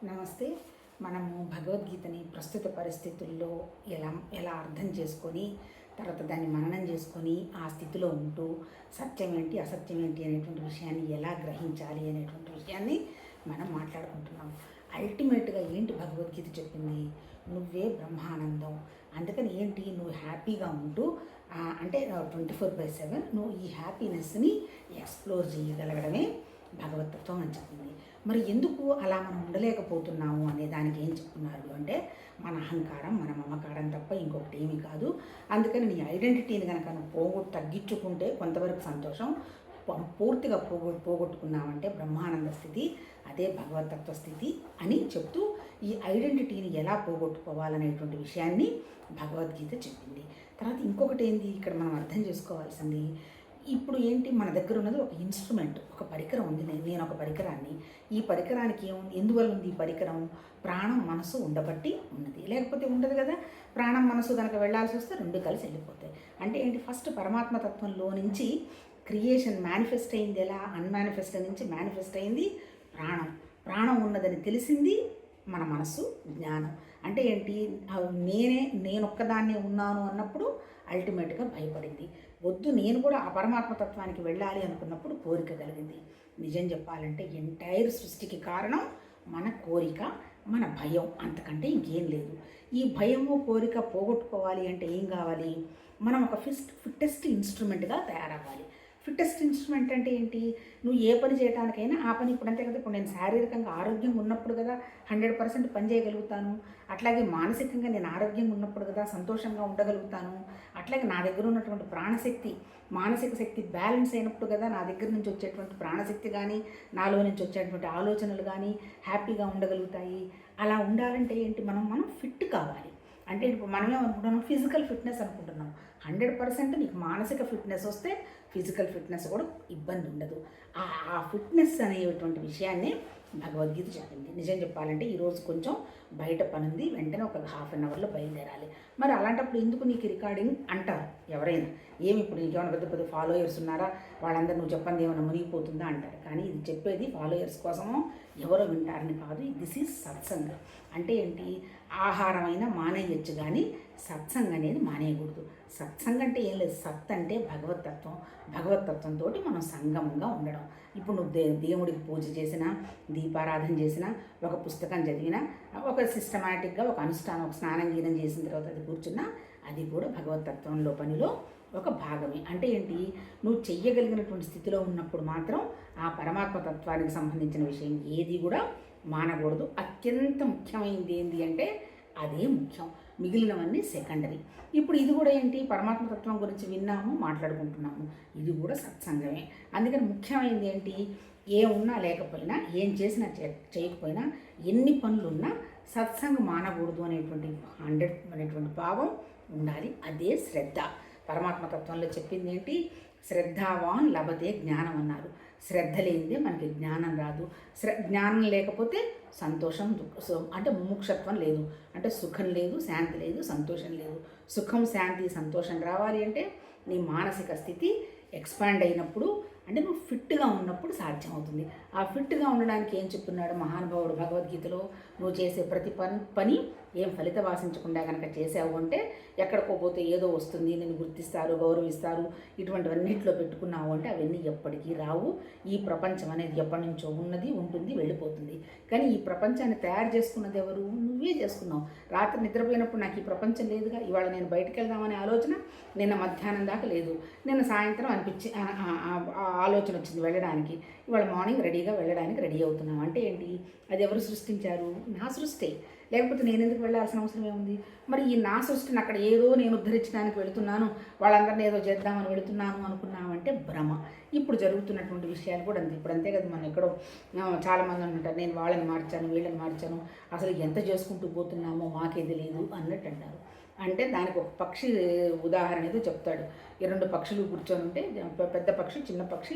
నమస్తే. మనము భగవద్గీతని ప్రస్తుత పరిస్థితుల్లో ఎలా ఎలా అర్థం చేసుకొని, తర్వాత దాన్ని మననం చేసుకొని, ఆ స్థితిలో ఉంటూ సత్యం ఏంటి, అసత్యం ఏంటి అనేటువంటి విషయాన్ని ఎలా గ్రహించాలి అనేటువంటి విషయాన్ని మనం మాట్లాడుకుంటున్నాం. అల్టిమేట్‌గా ఏంటి భగవద్గీత చెప్పింది? నువ్వే బ్రహ్మానందం. అందుకని ఏంటి, నువ్వు హ్యాపీగా ఉంటూ అంటే 24/7 నువ్వు ఈ హ్యాపీనెస్‌ని ఎక్స్‌ప్లోర్ చేయగలగడమే భగవతత్వం అని చెప్పింది. మరి ఎందుకు అలా మనం ఉండలేకపోతున్నాము అనే దానికి ఏం చెప్తున్నారు అంటే, మన అహంకారం, మన మమకారం తప్ప ఇంకొకటి ఏమీ కాదు. అందుకని నీ ఐడెంటిటీని కనుక నువ్వు తగ్గించుకుంటే కొంతవరకు సంతోషం, పూర్తిగా పోగొట్టుకున్నామంటే బ్రహ్మానంద స్థితి, అదే భగవతత్వ స్థితి అని చెప్తూ ఈ ఐడెంటిటీని ఎలా పోగొట్టుకోవాలనేటువంటి విషయాన్ని భగవద్గీత చెప్పింది. తర్వాత ఇంకొకటి ఏంది ఇక్కడ మనం అర్థం చేసుకోవాల్సింది, ఇప్పుడు ఏంటి మన దగ్గర ఉన్నది ఒక ఇన్స్ట్రుమెంట్, ఒక పరికరం ఉంది. నేను ఒక పరికరాన్ని, ఈ పరికరానికి ఎందువల్ల ఉంది ఈ పరికరం? ప్రాణం మనసు ఉండబట్టి ఉన్నది, లేకపోతే ఉండదు కదా. ప్రాణం మనసు కనుక వెళ్ళాల్సి వస్తే రెండు కలిసి వెళ్ళిపోతాయి. అంటే ఏంటి, ఫస్ట్ పరమాత్మ తత్వంలో నుంచి క్రియేషన్ మేనిఫెస్ట్ అయింది. ఎలా? అన్మానిఫెస్ట్ నుంచి మేనిఫెస్ట్ అయింది ప్రాణం. ప్రాణం ఉన్నదని తెలిసింది మన మనస్సు, జ్ఞానం. అంటే ఏంటి, నేనొక్కదాన్నే ఉన్నాను అన్నప్పుడు అల్టిమేట్గా భయపడింది. వద్దు, నేను కూడా ఆ పరమాత్మ తత్వానికి వెళ్ళాలి అనుకున్నప్పుడు కోరిక కలిగింది. నిజం చెప్పాలంటే ఎంటైర్ సృష్టికి కారణం మన కోరిక, మన భయం, అంతకంటే ఇంకేం లేదు. ఈ భయము కోరిక పోగొట్టుకోవాలి అంటే ఏం కావాలి? మనం ఒక ఫిట్టెస్ట్ ఇన్స్ట్రుమెంట్గా తయారవ్వాలి. ఫిట్టెస్ట్ ఇన్స్ట్రుమెంట్ అంటే ఏంటి? నువ్వు ఏ పని చేయడానికైనా ఆ పని ఇప్పుడు అంతే కదా. ఇప్పుడు నేను శారీరకంగా ఆరోగ్యంగా ఉన్నప్పుడు కదా 100% పని చేయగలుగుతాను. అట్లాగే మానసికంగా నేను ఆరోగ్యంగా ఉన్నప్పుడు కదా సంతోషంగా ఉండగలుగుతాను. అట్లాగే నా దగ్గర ఉన్నటువంటి ప్రాణశక్తి, మానసిక శక్తి బ్యాలెన్స్ అయినప్పుడు కదా నా దగ్గర నుంచి వచ్చేటువంటి ప్రాణశక్తి కానీ, నాలో నుంచి వచ్చేటువంటి ఆలోచనలు కానీ హ్యాపీగా ఉండగలుగుతాయి. అలా ఉండాలంటే ఏంటి, మనం ఫిట్ కావాలి. అంటే ఇప్పుడు మనమేమనుకుంటున్నాం, ఫిజికల్ ఫిట్నెస్ అనుకుంటున్నాం. 100% నీకు మానసిక ఫిట్నెస్ వస్తే ఫిజికల్ ఫిట్నెస్ కూడా ఇబ్బంది ఉండదు. ఆ ఫిట్నెస్ అనేటువంటి విషయాన్ని భగవద్గీత చెప్పింది. నిజం చెప్పాలంటే ఈరోజు కొంచెం బయట పనుంది, వెంటనే ఒక ½ అన్ అవర్లో బయలుదేరాలి. మరి అలాంటప్పుడు ఎందుకు నీకు రికార్డింగ్ అంటారు ఎవరైనా. ఏమి ఇప్పుడు నీకేమైనా పెద్ద పెద్ద ఫాలోయర్స్ ఉన్నారా, వాళ్ళందరూ నువ్వు చెప్పండి ఏమైనా మునిగిపోతుందా అంటారు. కానీ ఇది చెప్పేది ఫాలోయర్స్ కోసమో ఎవరో వింటారని కాదు. దిస్ ఈజ్ సత్సంగ. అంటే ఏంటి, ఆహారమైనా మానేయచ్చు కానీ సత్సంగం అనేది మానేయకూడదు. సత్సంగం అంటే ఏం లేదు, సత్ అంటే భగవతత్వం. భగవతత్వంతో మనం సంగమంగా ఉండడం. ఇప్పుడు నువ్వు దేవుడికి పూజ చేసినా, దీపారాధన చేసినా, ఒక పుస్తకం చదివినా, ఒక సిస్టమాటిక్గా ఒక అనుష్ఠానం, ఒక స్నానం గీనం చేసిన తర్వాత అది కూర్చున్నా, అది కూడా భగవతత్వంలో పనిలో ఒక భాగమే. అంటే ఏంటి, నువ్వు చెయ్యగలిగినటువంటి స్థితిలో ఉన్నప్పుడు మాత్రం ఆ పరమాత్మ తత్వానికి సంబంధించిన విషయం ఏది కూడా మానకూడదు. అత్యంత ముఖ్యమైనది ఏంటి అంటే అదే ముఖ్యం, మిగిలినవన్నీ సెకండరీ. ఇప్పుడు ఇది కూడా ఏంటి, పరమాత్మతత్వం గురించి విన్నాము, మాట్లాడుకుంటున్నాము, ఇది కూడా సత్సంగమే. అందుకని ముఖ్యమైనది ఏంటి, ఏమున్నా లేకపోయినా, ఏం చేసినా చేయకపోయినా, ఎన్ని పనులున్నా సత్సంగం మానకూడదు అనేటువంటి 100 అనేటువంటి భావం ఉండాలి. అదే శ్రద్ధ. పరమాత్మతత్వంలో చెప్పింది ఏంటి, శ్రద్ధావాన్ లభతే జ్ఞానం అన్నారు. శ్రద్ధ లేనిదే మనకి జ్ఞానం రాదు. జ్ఞానం లేకపోతే సంతోషం, అంటే ముముక్షత్వం లేదు, అంటే సుఖం లేదు, శాంతి లేదు, సంతోషం లేదు. సుఖం, శాంతి, సంతోషం రావాలి అంటే నీ మానసిక స్థితి ఎక్స్పాండ్ అయినప్పుడు, అంటే నువ్వు ఫిట్గా ఉన్నప్పుడు సాధ్యమవుతుంది. ఆ ఫిట్గా ఉండడానికి ఏం చెప్తున్నాడు మహానుభావుడు భగవద్గీతలో, నువ్వు చేసే ప్రతి పని ఏం ఫలిత వాసించకుండా కనుక చేసావు అంటే ఎక్కడికో పోతే ఏదో వస్తుంది, నేను గుర్తిస్తారు, గౌరవిస్తారు, ఇటువంటివన్నింటిలో పెట్టుకున్నావు అంటే అవన్నీ ఎప్పటికీ రావు. ఈ ప్రపంచం అనేది ఎప్పటి నుంచో ఉన్నది, ఉంటుంది, వెళ్ళిపోతుంది. కానీ ఈ ప్రపంచాన్ని తయారు చేసుకున్నది ఎవరు? నువ్వే చేసుకున్నావు. రాత్రి నిద్రపోయినప్పుడు నాకు ఈ ప్రపంచం లేదుగా, ఇవాళ నేను బయటకు వెళ్దామనే ఆలోచన నిన్న మధ్యాహ్నం దాకా లేదు, నిన్న సాయంత్రం అనిపించి ఆలోచన వచ్చింది వెళ్ళడానికి, ఇవాళ మార్నింగ్ రెడీగా వెళ్ళడానికి రెడీ అవుతున్నాం. అంటే ఏంటి, అది ఎవరు సృష్టించారు? నా సృష్టి. లేకపోతే నేను ఎందుకు వెళ్ళాల్సిన అవసరం ఏముంది? మరి ఈ నా సృష్టిని అక్కడ ఏదో నేను ఉద్ధరించడానికి వెళుతున్నాను, వాళ్ళందరినీ ఏదో చేద్దామని వెళుతున్నాను అనుకున్నామంటే భ్రమ. ఇప్పుడు జరుగుతున్నటువంటి విషయాలు కూడా అంతే. ఇప్పుడు అంతే కదా, మనం ఎక్కడో చాలామంది అంటారు, నేను వాళ్ళని మార్చాను, వీళ్ళని మార్చాను, అసలు ఎంత చేసుకుంటూ పోతున్నామో మాకే తెలియదు అన్నట్టు అంటారు. అంటే దానికి ఒక పక్షి ఉదాహరణ ఏదో చెప్తాడు. ఈ 2 పక్షులు కూర్చొని ఉంటే, పెద్ద పక్షి, చిన్న పక్షి,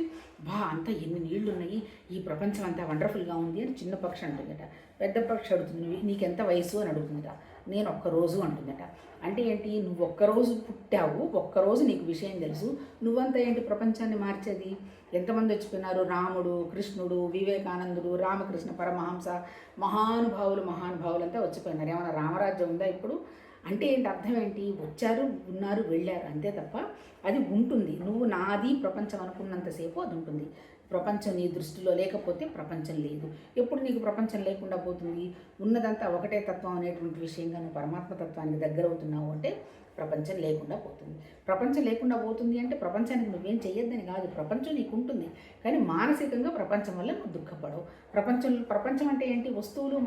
అంతా ఎన్ని నీళ్లు ఉన్నాయి, ఈ ప్రపంచం అంతా వండర్ఫుల్గా ఉంది అని చిన్న పక్షి అంటుందట. పెద్ద పక్షి అడుగుతుంది, నీకెంత వయసు అని అడుగుతుందట. నేను ఒక్కరోజు అంటుందట. అంటే ఏంటి, నువ్వు ఒక్కరోజు పుట్టావు, ఒక్కరోజు నీకు విషయం తెలుసు, నువ్వంతా ఏంటి ప్రపంచాన్ని మార్చేది? ఎంతమంది వచ్చిపోయినారు, రాముడు, కృష్ణుడు, వివేకానందుడు, రామకృష్ణ పరమహంస, మహానుభావులు అంతా వచ్చిపోయినారు. ఏమైనా రామరాజ్యం ఉందా ఇప్పుడు? అంటే ఏంటి, అర్థం ఏంటి, వచ్చారు, ఉన్నారు, వెళ్ళారు, అంతే తప్ప అది ఉంటుంది. నువ్వు నాది ప్రపంచం అనుకున్నంతసేపు అది ఉంటుంది. ప్రపంచం నీ దృష్టిలో లేకపోతే ప్రపంచం లేదు. ఎప్పుడు నీకు ప్రపంచం లేకుండా పోతుంది? ఉన్నదంతా ఒకటే తత్వం అనేటువంటి విషయంగా నువ్వు పరమాత్మ తత్వానికి దగ్గర అవుతున్నావు అంటే ప్రపంచం లేకుండా పోతుంది. ప్రపంచం లేకుండా పోతుంది అంటే ప్రపంచానికి నువ్వేం చెయ్యొద్దని కాదు, ప్రపంచం నీకు ఉంటుంది. కానీ మానసికంగా ప్రపంచం వల్ల నువ్వు దుఃఖపడవు. ప్రపంచం అంటే ఏంటి, వస్తువులు,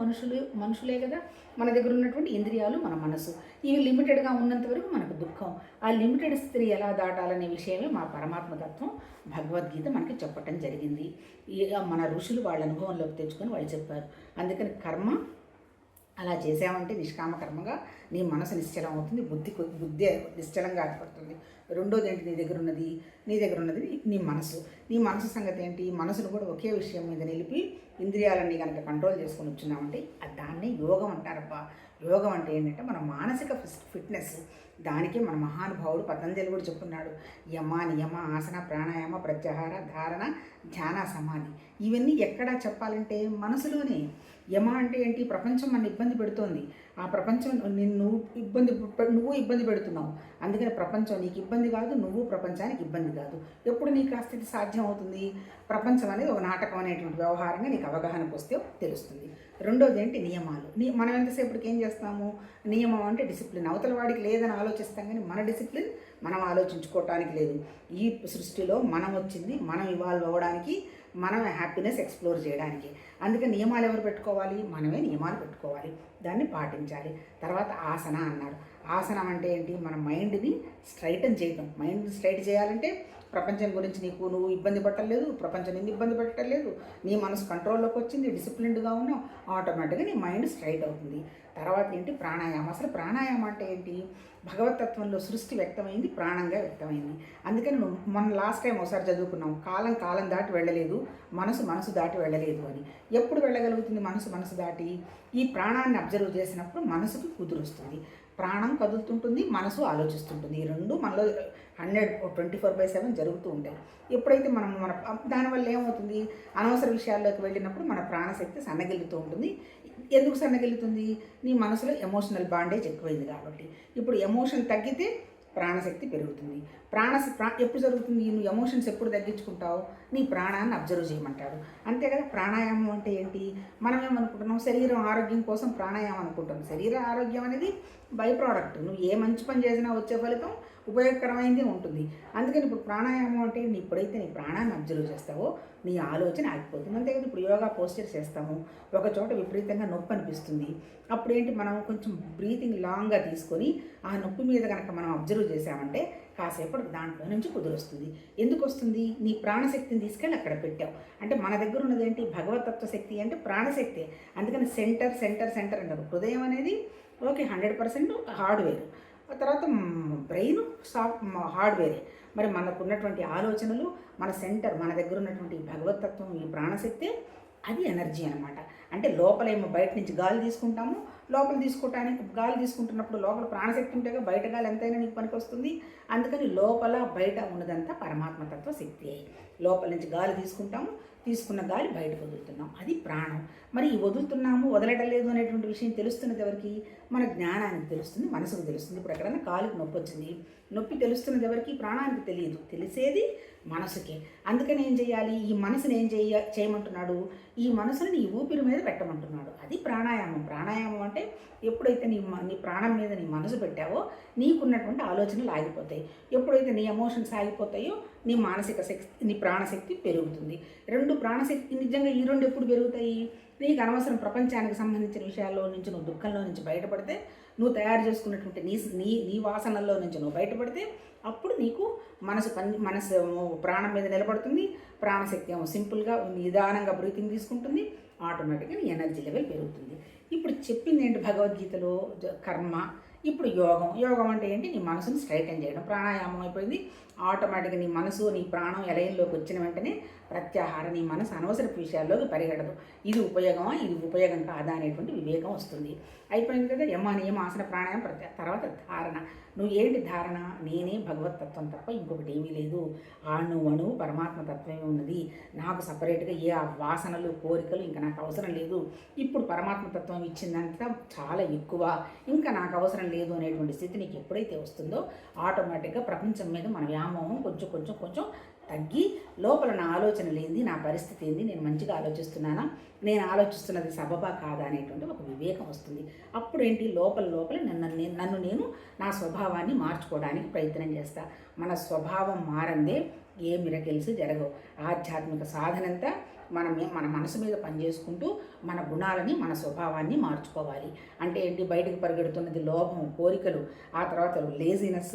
మనుషులే కదా. మన దగ్గర ఉన్నటువంటి ఇంద్రియాలు, మన మనసు, ఇవి లిమిటెడ్గా ఉన్నంత వరకు మనకు దుఃఖం. ఆ లిమిటెడ్ స్థితి ఎలా దాటాలనే విషయమే మా పరమాత్మతత్వం భగవద్గీత మనకి చెప్పటం జరిగింది. ఇక మన ఋషులు వాళ్ళ అనుభవంలోకి తెచ్చుకొని వాళ్ళు చెప్పారు. అందుకని కర్మ అలా చేసామంటే నిష్కామ కర్మగా నీ మనసు నిశ్చలం అవుతుంది, బుద్ధి నిశ్చలంగా ఏర్పడుతుంది. రెండోది ఏంటి, నీ దగ్గర ఉన్నది నీ మనసు సంగతి ఏంటి, మనసును కూడా ఒకే విషయం మీద నిలిపి ఇంద్రియాలన్నీ కనుక కంట్రోల్ చేసుకొని వచ్చినామంటే దాన్ని యోగం అంటారబ్బా. యోగం అంటే ఏంటంటే మన మానసిక ఫిట్నెస్. దానికే మన మహానుభావుడు పతంజలి కూడా చెప్పున్నాడు, యమ, నియమ, ఆసన, ప్రాణాయామ, ప్రత్యాహార, ధారణ, ధ్యాన, సమాధి. ఇవన్నీ ఎక్కడా చెప్పాలంటే మనసులోనే. యమ అంటే ఏంటి, ప్రపంచం మన ఇబ్బంది పెడుతోంది, ఆ ప్రపంచం నువ్వు ఇబ్బంది పెడుతున్నావు. అందుకని ప్రపంచం నీకు ఇబ్బంది కాదు, నువ్వు ప్రపంచానికి ఇబ్బంది కాదు. ఎప్పుడు నీకు ఆ స్థితి సాధ్యం అవుతుంది? ప్రపంచం అనేది ఒక నాటకం అనేటువంటి వ్యవహారంగా నీకు అవగాహనకు వస్తే తెలుస్తుంది. రెండోది ఏంటి, నియమాలు. మనం ఎంతసేపటికి ఏం చేస్తాము, నియమం అంటే డిసిప్లిన్. అవతల వాడికి లేదని ఆలోచిస్తాం, కానీ మన డిసిప్లిన్ మనం ఆలోచించుకోవటానికి లేదు. ఈ సృష్టిలో మనం వచ్చింది మనం ఇవాల్వ్ అవ్వడానికి, మనం హ్యాపీనెస్ ఎక్స్ప్లోర్ చేయడానికి. అందుకే నియమాలు ఎవరు పెట్టుకోవాలి? మనమే నియమాలు పెట్టుకోవాలి, దాన్ని పాటించాలి. తర్వాత ఆసన అన్నాడు. ఆసనం అంటే ఏంటి, మన మైండ్ని స్ట్రైటన్ చేయటం. మైండ్ని స్ట్రైట్ చేయాలంటే ప్రపంచం గురించి నువ్వు ఇబ్బంది పట్టలేదు, ప్రపంచం నిన్ను ఇబ్బంది పెట్టలేదు, నీ మనసు కంట్రోల్లోకి వచ్చింది, డిసిప్లిన్డ్గా ఉన్నావు, ఆటోమేటిక్గా నీ మైండ్ స్ట్రైట్ అవుతుంది. తర్వాత ఏంటి, ప్రాణాయామం. అసలు ప్రాణాయామం అంటే ఏంటి, భగవతత్వంలో సృష్టి వ్యక్తమైంది, ప్రాణంగా వ్యక్తమైంది. అందుకని మనం లాస్ట్ టైం ఒకసారి చదువుకున్నాం, కాలం దాటి వెళ్ళలేదు, మనసు దాటి వెళ్ళలేదు అని. ఎప్పుడు వెళ్ళగలుగుతుంది మనసు దాటి? ఈ ప్రాణాన్ని అబ్జర్వ్ చేసినప్పుడు మనసుకు కుదురుస్తుంది. ప్రాణం కదులుతుంటుంది, మనసు ఆలోచిస్తుంటుంది. ఈ రెండు మనలో 124/7 జరుగుతూ ఉంటాయి. ఎప్పుడైతే మన దానివల్ల ఏమవుతుంది, అనవసర విషయాల్లోకి వెళ్ళినప్పుడు మన ప్రాణశక్తి సన్నగిల్లుతూ ఉంటుంది. ఎందుకు సన్నగిల్లుతుంది? నీ మనసులో ఎమోషనల్ బాండేజ్ ఎక్కువైంది కాబట్టి. ఇప్పుడు ఎమోషన్ తగ్గితే ప్రాణశక్తి పెరుగుతుంది. ఎప్పుడు జరుగుతుంది? నువ్వు ఎమోషన్స్ ఎప్పుడు తగ్గించుకుంటావు? నీ ప్రాణాన్ని అబ్జర్వ్ చేయమంటాడు. అంతే కదా. ప్రాణాయామం అంటే ఏంటి, మనం ఏమనుకుంటున్నాం, శరీరం ఆరోగ్యం కోసం ప్రాణాయామం అనుకుంటాం. శరీర ఆరోగ్యం అనేది బై ప్రోడక్ట్. నువ్వు ఏ మంచి పని చేసినా వచ్చే ఫలితం ఉపయోగకరమైంది ఉంటుంది. అందుకని ఇప్పుడు ప్రాణాయామం అంటే ఎప్పుడైతే నీ ప్రాణాన్ని అబ్జర్వ్ చేస్తావో నీ ఆలోచన ఆగిపోతుంది. అంతే కదా. ఇప్పుడు యోగా పోస్చర్స్ చేస్తాము, ఒక చోట విపరీతంగా నొప్పి అనిపిస్తుంది, అప్పుడు ఏంటి, మనం కొంచెం బ్రీతింగ్ లాంగ్గా తీసుకొని ఆ నొప్పి మీద కనుక మనం అబ్జర్వ్ చేసామంటే కాసేపటికి దాంట్లో నుంచి కుదురొస్తుంది. ఎందుకు వస్తుంది? నీ ప్రాణశక్తిని తీసుకెళ్ళి అక్కడ పెట్టావు. అంటే మన దగ్గర ఉన్నది ఏంటి, భగవతత్వ శక్తి అంటే ప్రాణశక్తి. అందుకని సెంటర్ అంటారు. హృదయం అనేది ఓకే 100% హార్డ్వేర్, తర్వాత బ్రెయిన్ హార్డ్వేరే. మరి మనకు ఉన్నటువంటి ఆలోచనలు, మన సెంటర్, మన దగ్గర ఉన్నటువంటి భగవతత్వం, ఈ ప్రాణశక్తి, అది ఎనర్జీ అనమాట. అంటే లోపలేమో బయట నుంచి గాలి తీసుకుంటాము, లోపల గాలి తీసుకుంటున్నప్పుడు లోపల ప్రాణశక్తి ఉంటేగా బయట గాలి ఎంతైనా నీకు పనికి వస్తుంది. అందుకని లోపల బయట ఉన్నదంతా పరమాత్మతత్వ శక్తి. లోపల నుంచి గాలి తీసుకుంటాము, తీసుకున్న గాలి బయటకు వదులుతున్నాం, అది ప్రాణం. మరి ఈ వదులుతున్నాము, వదలటం లేదు అనేటువంటి విషయం తెలుస్తున్నది ఎవరికి? మన జ్ఞానానికి తెలుస్తుంది, మనసుకు తెలుస్తుంది. ఇప్పుడు ఎక్కడైనా కాలుకి నొప్పి వచ్చింది, నొప్పి తెలుస్తున్నది ఎవరికి? ప్రాణానికి తెలియదు, తెలిసేది మనసుకే. అందుకని ఏం చేయాలి? ఈ మనసుని ఏం చేయమంటున్నాడు? ఈ మనసుని నీ ఊపిరి మీద పెట్టమంటున్నాడు. అది ప్రాణాయామం. ప్రాణాయామం అంటే ఎప్పుడైతే నీ ప్రాణం మీద నీ మనసు పెట్టావో నీకున్నటువంటి ఆలోచనలు ఆగిపోతాయి. ఎప్పుడైతే నీ ఎమోషన్స్ ఆగిపోతాయో నీ మానసిక శక్తి, నీ ప్రాణశక్తి పెరుగుతుంది. ప్రాణశక్తి నిజంగా ఈ రెండు ఎప్పుడు పెరుగుతాయి? నీకు అనవసరం ప్రపంచానికి సంబంధించిన విషయాల్లో నుంచి నువ్వు దుఃఖంలో నుంచి బయటపడితే, నువ్వు తయారు చేసుకున్నటువంటి నీ వాసనల్లో నుంచి నువ్వు బయటపడితే అప్పుడు నీకు మనసు ప్రాణం మీద నిలబడుతుంది. ప్రాణశక్తి ఏమో సింపుల్గా నిదానంగా బ్రీతింగ్ తీసుకుంటుంది, ఆటోమేటిక్గా నీ ఎనర్జీ లెవెల్ పెరుగుతుంది. ఇప్పుడు చెప్పింది ఏంటి భగవద్గీతలో? కర్మ. ఇప్పుడు యోగం. యోగం అంటే ఏంటి? నీ మనసుని స్ట్రైటన్ చేయడం. ప్రాణాయామం అయిపోయింది. ఆటోమేటిక్గా నీ మనసు నీ ప్రాణం ఎలయంలోకి వచ్చిన వెంటనే ప్రత్యాహారం, నీ మనసు అనవసరపు విషయాల్లోకి పరిగెడదు. ఇది ఉపయోగమా, ఇది ఉపయోగం కాదా అనేటువంటి వివేకం వస్తుంది. అయిపోయింది కదా. యమ నియమ ఆసన ప్రాణాయామం తర్వాత ధారణ. నువ్వు ఏంటి ధారణ? నేనే భగవతత్వం తప్ప ఇంకొకటి ఏమీ లేదు. అణువు పరమాత్మ తత్వమే ఉన్నది. నాకు సపరేట్గా ఏ వాసనలు కోరికలు ఇంకా నాకు అవసరం లేదు. ఇప్పుడు పరమాత్మ తత్వం ఇచ్చిందంతా చాలా ఎక్కువ, ఇంకా నాకు అవసరం లేదు అనేటువంటి స్థితి నీకు ఎప్పుడైతే వస్తుందో ఆటోమేటిక్గా ప్రపంచం మీద మన వ్యామోహం కొంచెం తగ్గి లోపల నా ఆలోచన లేనిది, నా పరిస్థితి ఏంది, నేను మంచిగా ఆలోచిస్తున్నానా, నేను ఆలోచిస్తున్నది సబబా కాదా అనేటువంటి ఒక వివేకం వస్తుంది. అప్పుడు ఏంటి? లోపల నన్ను నేను నా స్వభావాన్ని మార్చుకోవడానికి ప్రయత్నం చేస్తా. మన స్వభావం మారందే ఏ మిరకిల్స్ జరగవు. ఆధ్యాత్మిక సాధనంతా మన మనసు మీద పనిచేసుకుంటూ మన గుణాలని, మన స్వభావాన్ని మార్చుకోవాలి. అంటే ఏంటి? బయటకు పరిగెడుతున్నది లోభం, కోరికలు, ఆ తర్వాత లేజినెస్.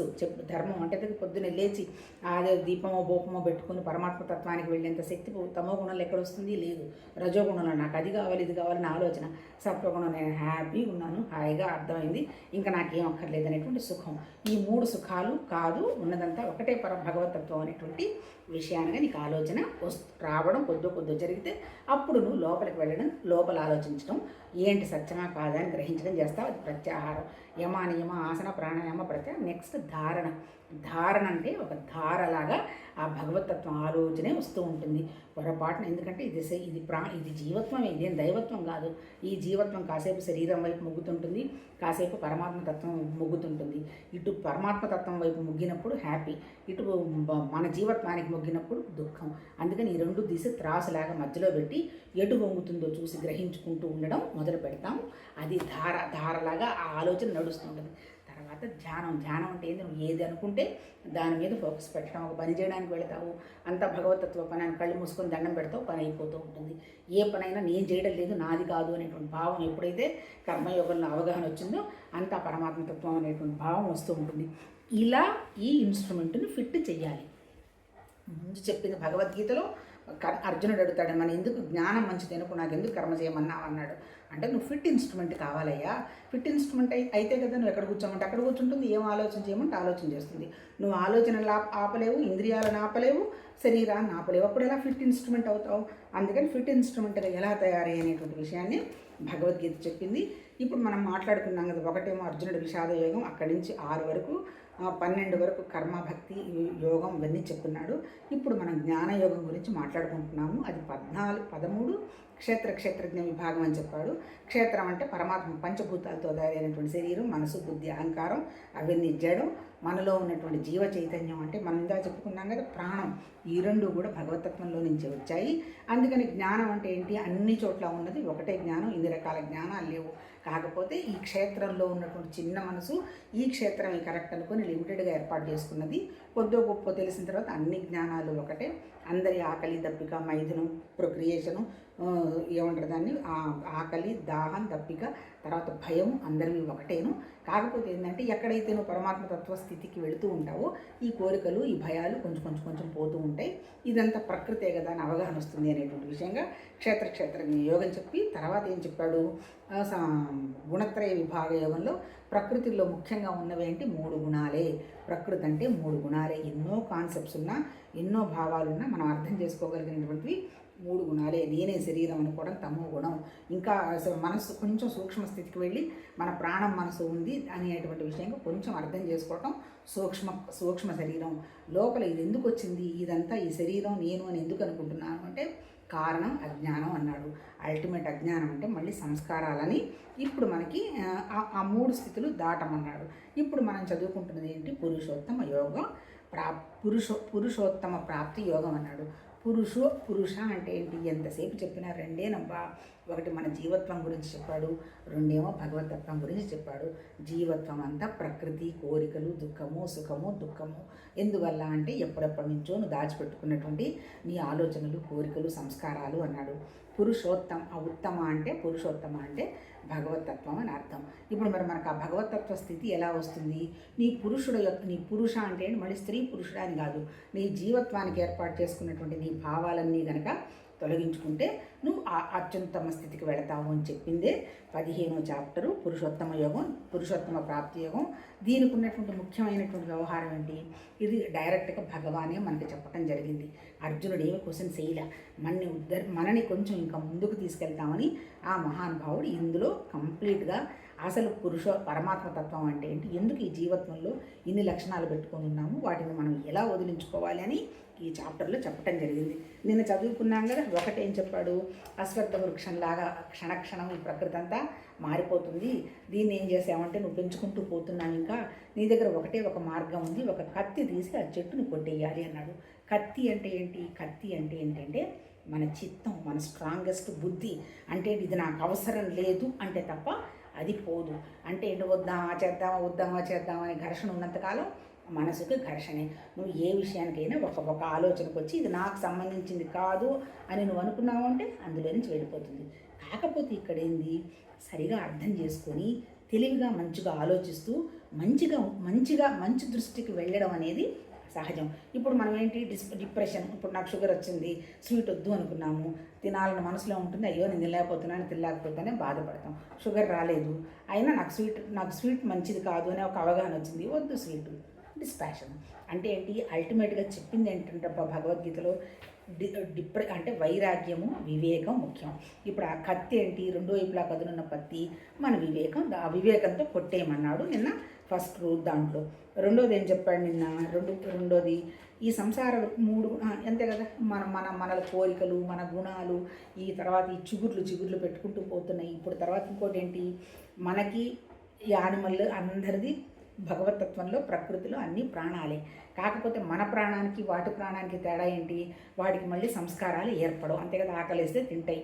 ధర్మం అంటే పొద్దున్నే లేచి అదే దీపమో బోపమో పెట్టుకుని పరమాత్మ తత్వానికి వెళ్ళేంత శక్తి తమో గుణంలో ఎక్కడొస్తుంది? లేదు. రజోగుణంలో నాకు అది కావాలి ఇది కావాలని ఆలోచన. సత్వగుణం నేను హ్యాపీగా ఉన్నాను, హాయిగా అర్థమైంది, ఇంకా నాకేం అక్కర్లేదు అనేటువంటి సుఖం. ఈ 3 సుఖాలు కాదు, ఉన్నదంతా ఒకటే భగవతత్వం అనేటువంటి విషయాన్ని నీకు ఆలోచన రావడం కొద్ది జరిగితే అప్పుడు నువ్వు లోపలికి వెళ్ళడం, లోపల ఆలోచించడం, ఏంటి సత్యమా కాదా అని గ్రహించడం చేస్తావు. అది ప్రత్యాహారం. యమ నియమ ఆసన ప్రాణాయామ నెక్స్ట్ ధారణ అంటే ఒక ధారలాగా ఆ భగవతత్వం ఆలోచనే వస్తూ ఉంటుంది పొరపాటున. ఎందుకంటే ఇది జీవత్వమే, ఇదేం దైవత్వం కాదు. ఈ జీవత్వం కాసేపు శరీరం వైపు మొగ్గుతుంటుంది, కాసేపు పరమాత్మతత్వం మొగ్గుతుంటుంది. ఇటు పరమాత్మతత్వం వైపు మొగ్గినప్పుడు హ్యాపీ, ఇటు మన జీవత్వానికి మొగ్గినప్పుడు దుఃఖం. అందుకని ఈ 2 దిశ త్రాసులాగా మధ్యలో పెట్టి ఎటు వంగుతుందో చూసి గ్రహించుకుంటూ ఉండడం మొదలు పెడతాము. అది ధారలాగా ఆ ఆలోచన నడుస్తుంటుంది. తర్వాత ధ్యానం అంటే ఏంది? నువ్వు ఏది అనుకుంటే దాని మీద ఫోకస్ పెట్టడం. ఒక పని చేయడానికి వెళతావు, అంతా భగవతత్వ పని అని కళ్ళు మూసుకొని దండం పెడతావు, పని అయిపోతూ ఉంటుంది. ఏ పనైనా నేను చేయడం లేదు, నాది కాదు అనేటువంటి భావం ఎప్పుడైతే కర్మయోగంలో అవగాహన వచ్చిందో అంతా పరమాత్మతత్వం అనేటువంటి భావం వస్తూ ఉంటుంది. ఇలా ఈ ఇన్స్ట్రుమెంట్ని ఫిట్ చేయాలి. ముందు చెప్పింది భగవద్గీతలో అర్జునుడు అడుగుతాడు, మన ఎందుకు జ్ఞానం మంచిది అనుకో, నాకు ఎందుకు కర్మ చేయమన్నావు అన్నాడు. అంటే నువ్వు ఫిట్ ఇన్స్ట్రుమెంట్ కావాలయ్యా. ఫిట్ ఇన్స్ట్రుమెంట్ అయితే కదా నువ్వు ఎక్కడ కూర్చోమంటే అక్కడ కూర్చుంటుంది, ఏం ఆలోచన చేయమంటే ఆలోచన చేస్తుంది. నువ్వు ఆలోచనలు ఆపలేవు, ఇంద్రియాలను ఆపలేవు, శరీరాన్ని ఆపలేవు. అప్పుడు ఎలా ఫిట్ ఇన్స్ట్రుమెంట్ అవుతావు? అందుకని ఫిట్ ఇన్స్ట్రుమెంట్గా ఎలా తయారయ్యే అనేటువంటి విషయాన్ని భగవద్గీత చెప్పింది. ఇప్పుడు మనం మాట్లాడుకున్నాం కదా, ఒకటేమో అర్జునుడి విషాద యోగం, అక్కడి నుంచి 6 వరకు 12 వరకు కర్మ భక్తి యోగం ఇవన్నీ చెప్పుకున్నాడు. ఇప్పుడు మనం జ్ఞానయోగం గురించి మాట్లాడుకుంటున్నాము. అది 13 క్షేత్రజ్ఞ విభాగం అని చెప్పాడు. క్షేత్రం అంటే పరమాత్మ పంచభూతాలతో తయారైనటువంటి శరీరం, మనసు, బుద్ధి, అహంకారం అవన్నీ జడం. మనలో ఉన్నటువంటి జీవ చైతన్యం అంటే మనం ఇందా చెప్పుకున్నాం కదా ప్రాణం, ఈ 2 కూడా భగవతత్వంలో నుంచి వచ్చాయి. అందుకని జ్ఞానం అంటే ఏంటి? అన్ని చోట్ల ఉన్నది ఒకటే జ్ఞానం, ఇన్ని రకాల జ్ఞానాలు లేవు. కాకపోతే ఈ క్షేత్రంలో ఉన్నటువంటి చిన్న మనసు ఈ క్షేత్రమే కరెక్ట్ అనుకుని లిమిటెడ్గా ఏర్పాటు చేసుకున్నది. కొద్దో గొప్ప తెలిసిన తర్వాత అన్ని జ్ఞానాలు ఒకటే. అందరి ఆకలి, దప్పిక, మైథునం, ప్రొక్రియేషను, ఏమంటారు దాన్ని, ఆకలి, దాహం, దప్పిక, తర్వాత భయం అందరివి ఒకటేను. కాకపోతే ఏంటంటే ఎక్కడైతే నువ్వు పరమాత్మ తత్వ స్థితికి వెళుతూ ఉంటావో ఈ కోరికలు, ఈ భయాలు కొంచెం పోతూ ఉంటాయి. ఇదంతా ప్రకృతే కదా అని అవగాహన వస్తుంది అనేటువంటి విషయంగా క్షేత్రజ్ఞ యోగం చెప్పి తర్వాత ఏం చెప్పాడు? గుణత్రయ విభాగ యోగంలో ప్రకృతిలో ముఖ్యంగా ఉన్నవి ఏంటి? 3 గుణాలే. ప్రకృతి అంటే 3 గుణాలే. ఎన్నో కాన్సెప్ట్స్ ఉన్నా, ఎన్నో భావాలున్నా మనం అర్థం చేసుకోగలిగినటువంటివి 3 గుణాలే. నేనే శరీరం అనుకోవడం తమో గుణం. ఇంకా మనసు కొంచెం సూక్ష్మ స్థితికి వెళ్ళి మన ప్రాణం మనసు ఉంది అనేటువంటి విషయంగా కొంచెం అర్థం చేసుకోవటం సూక్ష్మ శరీరం. లోపల ఇది ఎందుకు వచ్చింది, ఇదంతా ఈ శరీరం నేను అని ఎందుకు అనుకుంటున్నాను అంటే కారణం అజ్ఞానం అన్నాడు. అల్టిమేట్ అజ్ఞానం అంటే మళ్ళీ సంస్కారాలని ఇప్పుడు మనకి ఆ 3 స్థితులు దాటమన్నాడు. ఇప్పుడు మనం చదువుకుంటున్నది ఏంటి? పురుషోత్తమ యోగం, పురుషోత్తమ ప్రాప్తి యోగం అన్నాడు. పురుష అంటే ఏంటి? ఎంతసేపు చెప్పినా 2 ఒకటి మన జీవత్వం గురించి చెప్పాడు, 2 భగవతత్వం గురించి చెప్పాడు. జీవత్వం అంతా ప్రకృతి, కోరికలు, దుఃఖము, సుఖము, దుఃఖము. ఎందువల్ల అంటే ఎప్పుడెప్పటి నుంచో నువ్వు దాచిపెట్టుకున్నటువంటి నీ ఆలోచనలు, కోరికలు, సంస్కారాలు అన్నాడు. ఉత్తమ అంటే పురుషోత్తమ అంటే భగవతత్వం అని అర్థం. ఇప్పుడు మరి మనకు ఆ భగవతత్వ స్థితి ఎలా వస్తుంది? నీ పురుష అంటే మళ్ళీ స్త్రీ పురుషుడు అని కాదు, నీ జీవత్వానికి ఏర్పాటు చేసుకున్నటువంటి నీ భావాలన్నీ కనుక తొలగించుకుంటే నువ్వు ఆ అత్యుత్తమ స్థితికి వెళతావు అని చెప్పిందే 15వ చాప్టరు పురుషోత్తమ యోగం, పురుషోత్తమ ప్రాప్తి యోగం. దీనికి ఉన్నటువంటి ముఖ్యమైనటువంటి వ్యవహారం ఏంటి? ఇది డైరెక్ట్గా భగవానే మనకి చెప్పడం జరిగింది. అర్జునుడు ఏమి క్వశ్చన్ చేయలే, మనని కొంచెం ఇంకా ముందుకు తీసుకెళ్తామని ఆ మహానుభావుడు ఇందులో కంప్లీట్గా అసలు పరమాత్మ తత్వం అంటే ఏంటి, ఎందుకు ఈ జీవితంలో ఇన్ని లక్షణాలు పెట్టుకొని ఉన్నాము, వాటిని మనం ఎలా వదిలించుకోవాలి అని ఈ చాప్టర్లో చెప్పటం జరిగింది. నిన్న చదువుకున్నాం కదా, ఒకటేం చెప్పాడు, అశ్వత్థ వృక్షంలాగా క్షణక్షణం ఈ ప్రకృతి అంతా మారిపోతుంది, దీన్ని ఏం చేసామంటే నువ్వు పెంచుకుంటూ పోతున్నావు, ఇంకా నీ దగ్గర ఒకటే ఒక మార్గం ఉంది, ఒక కత్తి తీసి ఆ చెట్టుని కొట్టేయాలి అన్నాడు. కత్తి అంటే ఏంటి? కత్తి అంటే ఏంటంటే మన చిత్తం, మన స్ట్రాంగెస్ట్ బుద్ధి. అంటే ఇది నాకు అవసరం లేదు అంటే తప్ప అది పోదు. అంటే ఏంటి, వద్దామా చేద్దామా అనే ఘర్షణ ఉన్నంతకాలం మనసుకు ఘర్షణే. నువ్వు ఏ విషయానికైనా ఒక ఆలోచనకు వచ్చి ఇది నాకు సంబంధించింది కాదు అని నువ్వు అనుకున్నావు అంటే అందులో నుంచి వెళ్ళిపోతుంది. కాకపోతే ఇక్కడ ఏంది, సరిగా అర్థం చేసుకొని తెలివిగా మంచిగా ఆలోచిస్తూ మంచి దృష్టికి వెళ్ళడం అనేది సహజం. ఇప్పుడు మనం ఏంటి, డిప్రెషన్, ఇప్పుడు నాకు షుగర్ వచ్చింది, స్వీట్ వద్దు అనుకున్నాము, తినాలని మనసులో ఉంటుంది, అయ్యో నేను తినలేకపోతానే బాధపడతాం. షుగర్ రాలేదు అయినా నాకు స్వీట్ మంచిది కాదు అనే ఒక అవగాహన వచ్చింది, వద్దు స్వీట్, డిస్పాషన్. అంటే ఏంటి, అల్టిమేట్గా చెప్పింది ఏంటంటే భగవద్గీతలో అంటే వైరాగ్యము, వివేకం ముఖ్యం. ఇప్పుడు ఆ కత్తి ఏంటి, రెండో వైపులా కదులున్న కత్తి మన వివేకం, ఆ వివేకంతో కొట్టేయమన్నాడు నిన్న ఫస్ట్ రూల్. దాంట్లో రెండోది ఏం చెప్పాడు నిన్న, రెండోది ఈ సంసార మూడు అంతే కదా, మన కోరికలు, మన గుణాలు, ఈ తర్వాత ఈ చిగుర్లు పెట్టుకుంటూ పోతున్నాయి. ఇప్పుడు తర్వాత ఇంకోటి ఏంటి, మనకి ఈ యానిమల్ అందరిది భగవతత్వంలో ప్రకృతిలో అన్ని ప్రాణాలే. కాకపోతే మన ప్రాణానికి వాటి ప్రాణానికి తేడా ఏంటి, వాటికి మళ్ళీ సంస్కారాలు ఏర్పడవు. అంతే కదా, ఆకలిస్తే తింటాయి,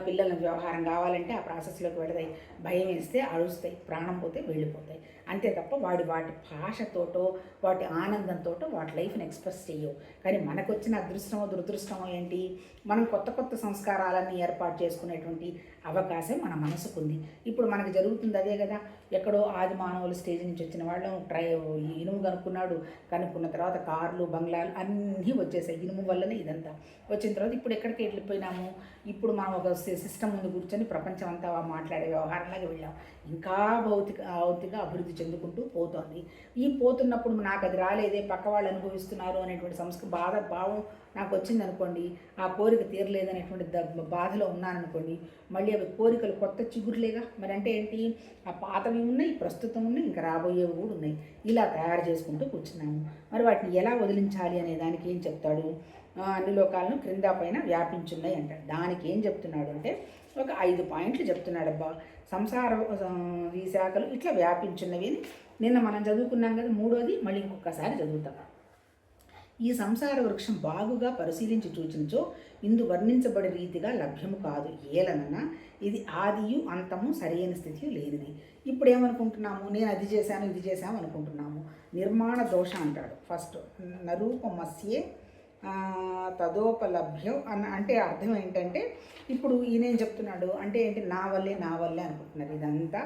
పిల్లల వ్యవహారం కావాలంటే ఆ ప్రాసెస్లోకి వెళతాయి, భయం వేస్తే అరుస్తాయి, ప్రాణం పోతే వెళ్ళిపోతాయి. అంతే తప్ప వాటి భాషతోటో వాటి ఆనందంతోటో వాటి లైఫ్ని ఎక్స్ప్రెస్ చేయవు. కానీ మనకు వచ్చిన అదృష్టమో దురదృష్టమో ఏంటి, మనం కొత్త సంస్కారాలన్నీ ఏర్పాటు చేసుకునేటువంటి అవకాశం మన మనసుకు ఉంది. ఇప్పుడు మనకు జరుగుతుంది అదే కదా, ఎక్కడో ఆది మానవుల స్టేజ్ నుంచి వచ్చిన వాళ్ళు ఇనుము కనుక్కున్న తర్వాత కార్లు, బంగ్లాలు అన్నీ వచ్చేసాయి. ఇనుము వల్లనే ఇదంతా వచ్చిన తర్వాత ఇప్పుడు ఎక్కడికి వెళ్ళిపోయినాము, ఇప్పుడు మనం ఒక సిస్టమ్ ముందు కూర్చొని ప్రపంచం అంతా మాట్లాడే వ్యవహారంలాగా వెళ్ళాం. ఇంకా భౌతిక అభివృద్ధి చెందుకుంటూ పోతోంది. ఈ పోతున్నప్పుడు నాకు అది రాలేదే, పక్క వాళ్ళు అనుభవిస్తున్నారు అనేటువంటి భావం నాకు వచ్చిందనుకోండి, ఆ కోరిక తీరలేదనేటువంటి బాధలో ఉన్నాననుకోండి, మళ్ళీ అవి కోరికలు కొత్త చిగురులేగా. మరి అంటే ఏంటి, ఆ పాతవి ఉన్నాయి, ప్రస్తుతం ఉన్నాయి, ఇంకా రాబోయేవి కూడా ఉన్నాయి. ఇలా తయారు చేసుకుంటూ కూర్చున్నాము. మరి వాటిని ఎలా వదిలించాలి అనే దానికి ఏం చెప్తాడు, అన్ని లోకాలను క్రింద పైన వ్యాపించున్నాయి అంటాడు. దానికి ఏం చెప్తున్నాడు అంటే ఒక 5 పాయింట్లు చెప్తున్నాడు. అబ్బా, సంసార ఈ శాఖలు ఇట్లా వ్యాపించున్నవి అని నిన్న మనం చదువుకున్నాం కదా. మూడోది మళ్ళీ ఇంకొకసారి చదువుతాం. ఈ సంసార వృక్షం బాగుగా పరిశీలించి చూచినచో ఇందు వర్ణించబడే రీతిగా లభ్యము కాదు. ఏలనన్నా ఇది ఆదియు అంతము సరైన స్థితి లేనిది. ఇప్పుడు ఏమనుకుంటున్నాము, నేను అది చేశాను ఇది చేశాము అనుకుంటున్నాము. నిర్మాణ దోష అంటాడు ఫస్ట్. నరూపమస్యే తదోపలభ్యం అంటే అర్థం ఏంటంటే, ఇప్పుడు ఈయనేం చెప్తున్నాడు అంటే ఏంటి, నా వల్లే అనుకుంటున్నారు. ఇదంతా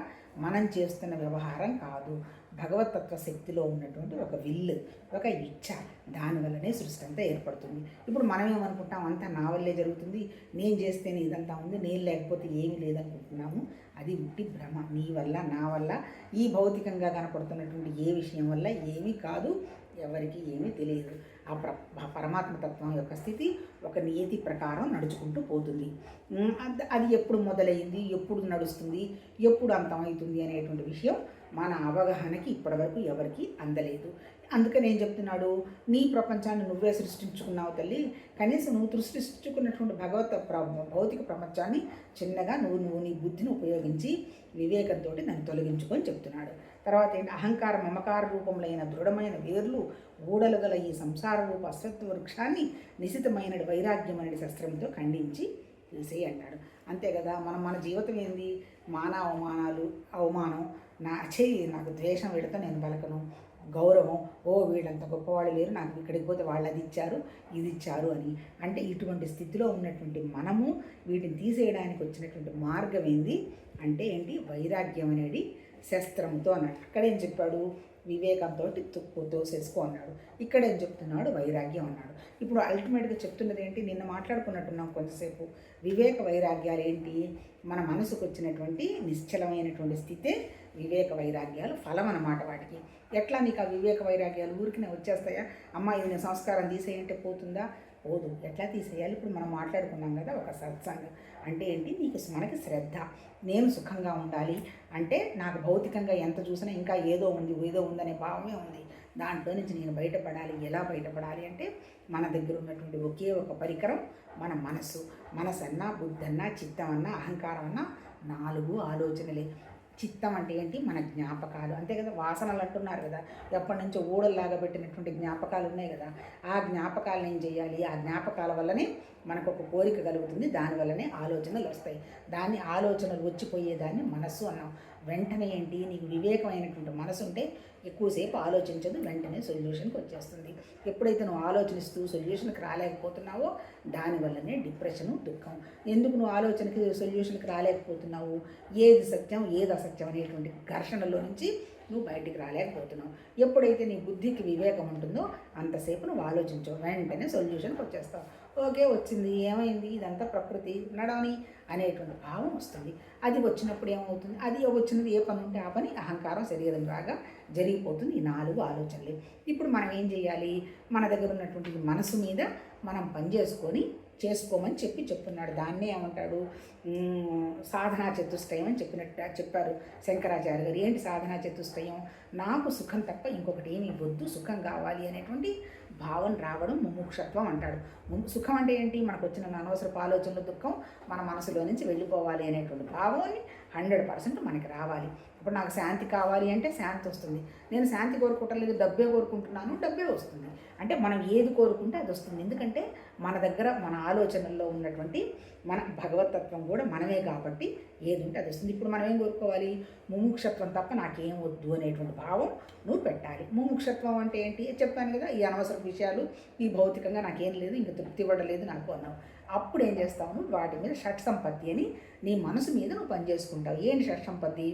మనం చేస్తున్న వ్యవహారం కాదు, భగవతత్వ శక్తిలో ఉన్నటువంటి ఒక విల్లు, ఒక ఇచ్ఛ, దానివల్లనే సృష్టి అంతా ఏర్పడుతుంది. ఇప్పుడు మనం ఏమనుకుంటాం, అంతా నా వల్లే జరుగుతుంది, నేను చేస్తేనే ఇదంతా ఉంది, నేను లేకపోతే ఏమీ లేదనుకుంటున్నాము. అది ఉట్టి భ్రమ. నీ వల్ల నా వల్ల ఈ భౌతికంగా కనపడుతున్నటువంటి ఏ విషయం వల్ల ఏమీ కాదు, ఎవరికి ఏమీ తెలియదు. ఆ పరమాత్మతత్వం యొక్క స్థితి ఒక నియతి ప్రకారం నడుచుకుంటూ పోతుంది. అది ఎప్పుడు మొదలైంది, ఎప్పుడు నడుస్తుంది, ఎప్పుడు అంతమవుతుంది అనేటువంటి విషయం మన అవగాహనకి ఇప్పటివరకు ఎవరికి అందలేదు. అందుకని ఏం చెప్తున్నాడు, నీ ప్రపంచాన్ని నువ్వే సృష్టించుకున్నావు తల్లి, కనీసం నువ్వు సృష్టించుకున్నటువంటి భౌతిక ప్రపంచాన్ని చిన్నగా నువ్వు నీ బుద్ధిని ఉపయోగించి వివేకంతో నన్ను తొలగించుకొని చెప్తున్నాడు. తర్వాత ఏంటి, అహంకార మమకార రూపములైన దృఢమైన వేర్లు ఊడలు గల ఈ సంసార రూప అశ్వత్థ వృక్షాన్ని నిశితమైన వైరాగ్యం అనే శస్త్రంతో ఖండించి తీసేయి అన్నాడు. అంతే కదా, మన జీవితం ఏంది, అవమానం, నాకు ద్వేషం వీళ్ళతో నేను పలకను, గౌరవం, వీళ్ళంత గొప్పవాళ్ళు లేరు, నాకు ఇక్కడికి పోతే వాళ్ళు అది ఇచ్చారు ఇది ఇచ్చారు అని. అంటే ఇటువంటి స్థితిలో ఉన్నటువంటి మనము వీటిని తీసేయడానికి వచ్చినటువంటి మార్గం ఏంది అంటే ఏంటి, వైరాగ్యం అనేది శస్త్రంతో అన్నట్టు. అక్కడేం చెప్పాడు, వివేకంతో తోసేసుకో అన్నాడు. ఇక్కడ ఏం చెప్తున్నాడు? వైరాగ్యం అన్నాడు. ఇప్పుడు అల్టిమేట్గా చెప్తున్నది ఏంటి? నిన్న మాట్లాడుకున్నట్టున్నాం కొంతసేపు. వివేక వైరాగ్యాలు ఏంటి? మన మనసుకు వచ్చినటువంటి నిశ్చలమైనటువంటి స్థితే వివేక వైరాగ్యాలు ఫలం అన్నమాట వాటికి. ఎట్లా నీకు ఆ వివేక వైరాగ్యాలు ఊరికినే వచ్చేస్తాయా? అమ్మ ఇది నేను సంస్కారం తీసేయంటే పోతుందా? పోదు. ఎట్లా తీసేయాలి? ఇప్పుడు మనం మాట్లాడుకున్నాం కదా, ఒక సత్సంగం అంటే ఏంటి? మనకి శ్రద్ధ. నేను సుఖంగా ఉండాలి అంటే నాకు భౌతికంగా ఎంత చూసినా ఇంకా ఏదో ఉందనే భావమే ఉంది. దాంట్లో నుంచి నేను బయటపడాలి. ఎలా బయటపడాలి అంటే మన దగ్గర ఉన్నటువంటి ఒకే ఒక పరికరం మన మనసు. మనసన్నా, బుద్ధన్నా, చిత్తం అన్నా, అహంకారం అన్నా 4 ఆలోచనలే. చిత్తం అంటే ఏంటి? మన జ్ఞాపకాలు, అంతే కదా. వాసనలు అంటున్నారు కదా, ఎప్పటి నుంచో ఊడల్లాగా పెట్టినటువంటి జ్ఞాపకాలు ఉన్నాయి కదా. ఆ జ్ఞాపకాలను ఏం చేయాలి? ఆ జ్ఞాపకాల వల్లనే మనకు ఒక కోరిక కలుగుతుంది, దానివల్లనే ఆలోచనలు వస్తాయి. ఆలోచనలు వచ్చిపోయేదాన్ని మనస్సు అన్నాం. వెంటనే ఏంటి? నీకు వివేకమైనటువంటి మనసు ఉంటే ఎక్కువసేపు ఆలోచించదు, వెంటనే సొల్యూషన్కి వచ్చేస్తుంది. ఎప్పుడైతే నువ్వు ఆలోచనిస్తూ సొల్యూషన్కి రాలేకపోతున్నావో దానివల్లనే డిప్రెషను, దుఃఖం. ఎందుకు నువ్వు ఆలోచనకి సొల్యూషన్కి రాలేకపోతున్నావు? ఏది సత్యం ఏది అసత్యం అనేటువంటి ఘర్షణలో నుంచి నువ్వు బయటికి రాలేకపోతున్నావు. ఎప్పుడైతే నీ బుద్ధికి వివేకం ఉంటుందో అంతసేపు నువ్వు ఆలోచించవు, వెంటనే సొల్యూషన్కి వచ్చేస్తావు. ఓకే, వచ్చింది, ఏమైంది, ఇదంతా ప్రకృతి నడవని అనేటువంటి భావం వస్తుంది. అది వచ్చినప్పుడు ఏమవుతుంది? అది వచ్చినది ఏ పని ఉంటే ఆ పని అహంకారం శరీరం రాగా జరిగిపోతుంది. ఈ 4 ఆలోచనలు. ఇప్పుడు మనం ఏం చేయాలి? మన దగ్గర ఉన్నటువంటి మనసు మీద మనం పని చేసుకోమని చెప్తున్నాడు. దాన్నే ఏమంటాడు? సాధనా చతుష్టయం అని చెప్పారు శంకరాచార్య గారు. ఏంటి సాధనా చతుష్టయం? నాకు సుఖం తప్ప ఇంకొకటి ఏమీ వద్దు, సుఖం కావాలి అనేటువంటి భావన రావడం ముముక్షత్వం అంటాడు. సుఖం అంటే ఏంటి? మనకు వచ్చిన అనవసరపు ఆలోచనలు, దుఃఖం మన మనసులో నుంచి వెళ్ళిపోవాలి అనేటువంటి భావాన్ని 100% మనకి రావాలి. ఇప్పుడు నాకు శాంతి కావాలి అంటే శాంతి వస్తుంది. నేను శాంతి కోరుకోవట్లేదు, డబ్బే కోరుకుంటున్నాను, డబ్బే వస్తుంది. అంటే మనం ఏది కోరుకుంటే అది వస్తుంది. ఎందుకంటే మన దగ్గర మన ఆలోచనల్లో ఉన్నటువంటి మన భగవతత్వం కూడా మనమే కాబట్టి ఏది ఉంటే అది వస్తుంది. ఇప్పుడు మనం ఏం కోరుకోవాలి? ముముక్షత్వం తప్ప నాకేం వద్దు అనేటువంటి భావం నువ్వు పెట్టాలి. ముముక్షత్వం అంటే ఏంటి? చెప్పాను కదా, ఈ అనవసర విషయాలు, ఈ భౌతికంగా నాకేం లేదు, ఇంకా తృప్తి ఇవ్వడలేదు నాకు అన్నావు. అప్పుడు ఏం చేస్తావు? వాటి మీద షట్ సంపత్తి అని నీ మనసు మీద నువ్వు పనిచేసుకుంటావు. ఏంటి షట్ సంపత్తి?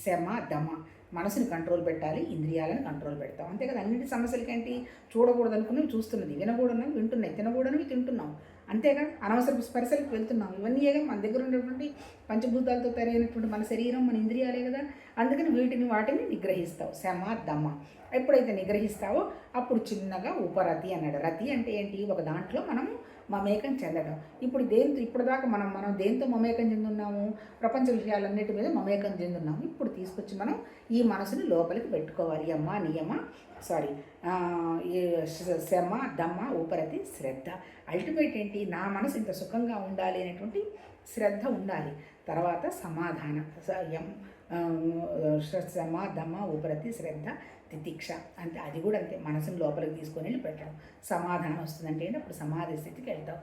శమ, దమ. మనసుని కంట్రోల్ పెట్టాలి, ఇంద్రియాలను కంట్రోల్ పెడతాం, అంతే కదా. అన్నింటి సమస్యలకి ఏంటి? చూడకూడదు అనుకున్నవి చూస్తున్నది, వినకూడనివి వింటున్నాయి, తినకూడనివి తింటున్నాం, అంతేగా. అనవసర స్పర్శలకు వెళ్తున్నాం. ఇవన్నీ ఏగా మన దగ్గర ఉన్నటువంటి పంచభూతాలతో తయారైనటువంటి మన శరీరం, మన ఇంద్రియాలే కదా. అందుకని వాటిని నిగ్రహిస్తావు. శమ, దమ. ఎప్పుడైతే నిగ్రహిస్తావో అప్పుడు చిన్నగా ఉపరతి అన్నాడు. రతి అంటే ఏంటి? ఒక దాంట్లో మనము మమేకం చెందడం. ఇప్పుడు దాకా మనం దేంతో మమేకం చెందున్నాము? ప్రపంచ విషయాలన్నిటి మీద మమేకం చెందున్నాము. ఇప్పుడు తీసుకొచ్చి మనం ఈ మనసుని లోపలికి పెట్టుకోవాలి. శమ, దమ, ఉపరతి, శ్రద్ధ. అల్టిమేట్ ఏంటి? నా మనసు ఇంత సుఖంగా ఉండాలి అనేటువంటి శ్రద్ధ ఉండాలి. తర్వాత సమాధానం. శమ, దమ, ఉపరతి, శ్రద్ధ, తితిక్ష. అంటే అది కూడా అంతే, మనసుని లోపలికి తీసుకొని వెళ్ళి పెట్టడం. సమాధానం వస్తుందంటే ఏంటి? అప్పుడు సమాధి స్థితికి వెళ్తాం.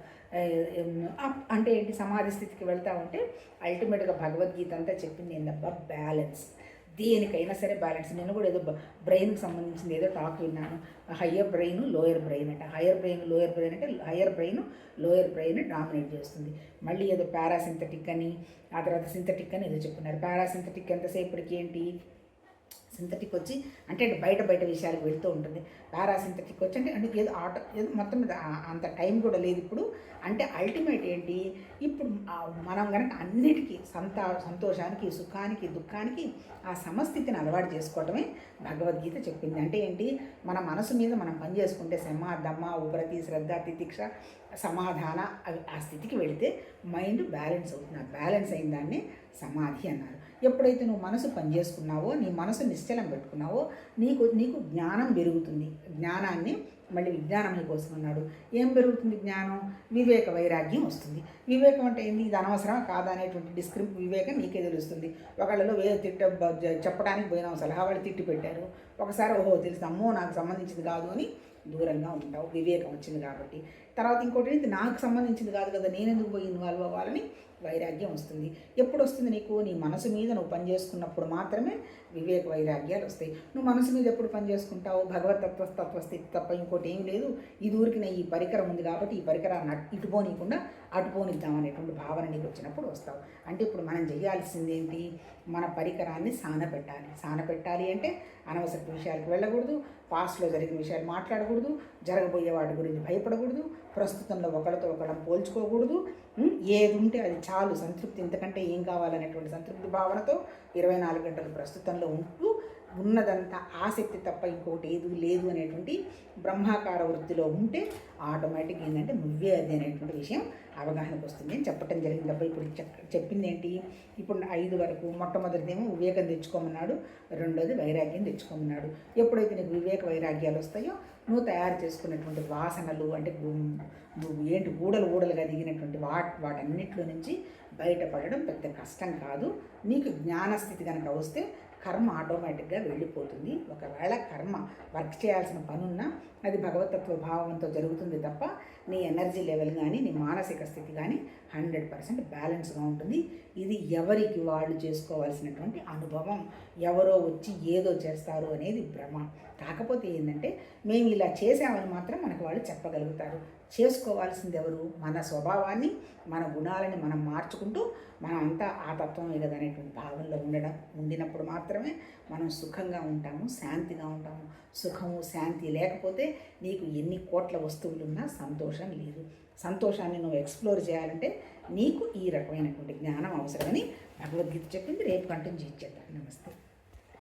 అంటే ఏంటి? సమాధి స్థితికి వెళ్తా ఉంటే అల్టిమేట్గా భగవద్గీత అంతా చెప్పింది ఏంటబ్బా? బ్యాలెన్స్. దేనికైనా సరే బ్యాలెన్స్. నేను కూడా ఏదో బ్రెయిన్కి సంబంధించింది ఏదో టాక్ విన్నాను. హయ్యర్ బ్రెయిన్, లోయర్ బ్రెయిన్ అంటే హయ్యర్ బ్రెయిన్, లోయర్ బ్రెయిన్ అంటే higher brain lower brain dominate చేస్తుంది. మళ్ళీ ఏదో పారాసింథటిక్ అని, ఆ తర్వాత సింథటిక్ అని ఏదో చెప్పున్నారు. పారాసింథటిక్ ఎంతసేపటికి ఏంటి? సింథటిక్ వచ్చి అంటే బయట విషయాలకు వెళ్తూ ఉంటుంది. పారాసింథటిక్ వచ్చి అంటే ఏదో మొత్తం మీద అంత టైం కూడా లేదు ఇప్పుడు. అంటే అల్టిమేట్ ఏంటి? ఇప్పుడు మనం కనుక అన్నిటికీ సంతోషానికి, సుఖానికి, దుఃఖానికి ఆ సమస్థితిని అలవాటు చేసుకోవడమే భగవద్గీత చెప్పింది. అంటే ఏంటి? మన మనసు మీద మనం పని చేసుకుంటే శమ, దమ, ఉపరతి, శ్రద్ధ, తితిక్ష, సమాధాన ఆ స్థితికి వెళితే మైండ్ బ్యాలెన్స్ అవుతుంది. ఆ బ్యాలెన్స్ అయిన దాన్ని సమాధి అన్నారు. ఎప్పుడైతే నువ్వు మనసు పనిచేసుకున్నావో, నీ మనసు నిశ్చలం పెట్టుకున్నావో నీకు జ్ఞానం పెరుగుతుంది. జ్ఞానాన్ని మళ్ళీ విజ్ఞానం కోసం అన్నాడు. ఏం పెరుగుతుంది జ్ఞానం? వివేక వైరాగ్యం వస్తుంది. వివేకం అంటే ఏంది? ఇది అనవసరం కాదా అనేటువంటి వివేకం నీకే తెలుస్తుంది. ఒకళ్ళలో చెప్పడానికి పోయినావు, సలహా వాళ్ళు తిట్టి పెట్టారు. ఒకసారి ఓహో తెలుసు, అమ్మో నాకు సంబంధించింది కాదు అని దూరంగా ఉంటావు, వివేకం వచ్చింది కాబట్టి. తర్వాత ఇంకోటి ఇది నాకు సంబంధించింది కాదు కదా, నేనెందుకు పోయి ఇన్వాల్వ్ అవ్వాలని వైరాగ్యం వస్తుంది. ఎప్పుడు వస్తుంది నీకు? నీ మనసు మీద నువ్వు పని చేసుకున్నప్పుడు మాత్రమే వివేక వైరాగ్యాలు వస్తాయి. నువ్వు మనసు మీద ఎప్పుడు పని చేసుకుంటావు? తత్వస్థితి తప్ప ఇంకోటి ఏం లేదు. ఈ ఊరికి ఈ పరికరం ఉంది కాబట్టి ఈ పరికరాన్ని ఇటుపోనీయకుండా అటుపోనిద్దాం అనేటువంటి భావన నీకు వచ్చినప్పుడు వస్తావు. అంటే ఇప్పుడు మనం చేయాల్సింది ఏంటి? మన పరికరాన్ని సానపెట్టాలి అంటే అనవసర విషయాలకు వెళ్ళకూడదు, పాస్ట్లో జరిగిన విషయాలు మాట్లాడకూడదు, జరగబోయే వాటి గురించి భయపడకూడదు, ప్రస్తుతంలో ఒకరితో ఒకళ్ళం పోల్చుకోకూడదు. ఏది ఉంటే అది చాలు, సంతృప్తి, ఇంతకంటే ఏం కావాలనేటువంటి సంతృప్తి భావనతో 24 గంటలు ప్రస్తుతంలో ఉంటూ ఉన్నదంతా ఆసక్తి తప్ప ఇంకోటి ఏది లేదు అనేటువంటి బ్రహ్మాకార వృత్తిలో ఉంటే ఆటోమేటిక్ ఏంటంటే నువ్వే అది అనేటువంటి విషయం అవగాహనకు వస్తుంది అని చెప్పటం జరిగింది తప్ప ఇప్పుడు చెప్పింది ఏంటి? ఇప్పుడు 5 వరకు మొట్టమొదటిదేమో వివేకం తెచ్చుకోమన్నాడు, రెండోది వైరాగ్యం తెచ్చుకోమన్నాడు. ఎప్పుడైతే నీకు వివేక వైరాగ్యాలు వస్తాయో నువ్వు తయారు చేసుకున్నటువంటి వాసనలు అంటే నువ్వు ఏంటి ఊడలుగా దిగినటువంటి వాటన్నిటిలో నుంచి బయటపడడం పెద్ద కష్టం కాదు. నీకు జ్ఞానస్థితి కనుక వస్తే కర్మ ఆటోమేటిక్గా వెళ్ళిపోతుంది. ఒకవేళ కర్మ వర్క్ చేయాల్సిన పనున్నా అది భగవతత్వ భావంతో జరుగుతుంది తప్ప నీ ఎనర్జీ లెవెల్ కానీ నీ మానసిక స్థితి కానీ 100% బ్యాలెన్స్గా ఉంటుంది. ఇది ఎవరికి వాళ్ళు చేసుకోవాల్సినటువంటి అనుభవం. ఎవరో వచ్చి ఏదో చేస్తారు అనేది భ్రమ. కాకపోతే ఏంటంటే మేము ఇలా చేసామని మాత్రం మనకు వాళ్ళు చెప్పగలుగుతారు. చేసుకోవాల్సింది ఎవరు? మన స్వభావాన్ని, మన గుణాలని మనం మార్చుకుంటూ మనం అంతా ఆ తత్వం ఏదనేటువంటి భావంలో ఉండినప్పుడు మాత్రమే మనం సుఖంగా ఉంటాము, శాంతిగా ఉంటాము. సుఖము శాంతి లేకపోతే నీకు ఎన్ని కోట్ల వస్తువులున్నా సంతోషం లేదు. సంతోషాన్ని నువ్వు ఎక్స్ప్లోర్ చేయాలంటే నీకు ఈ రకమైనటువంటి జ్ఞానం అవసరమని భగవద్గీత చెప్పింది. రేపు కంటిన్యూ చేద్దాం. నమస్తే.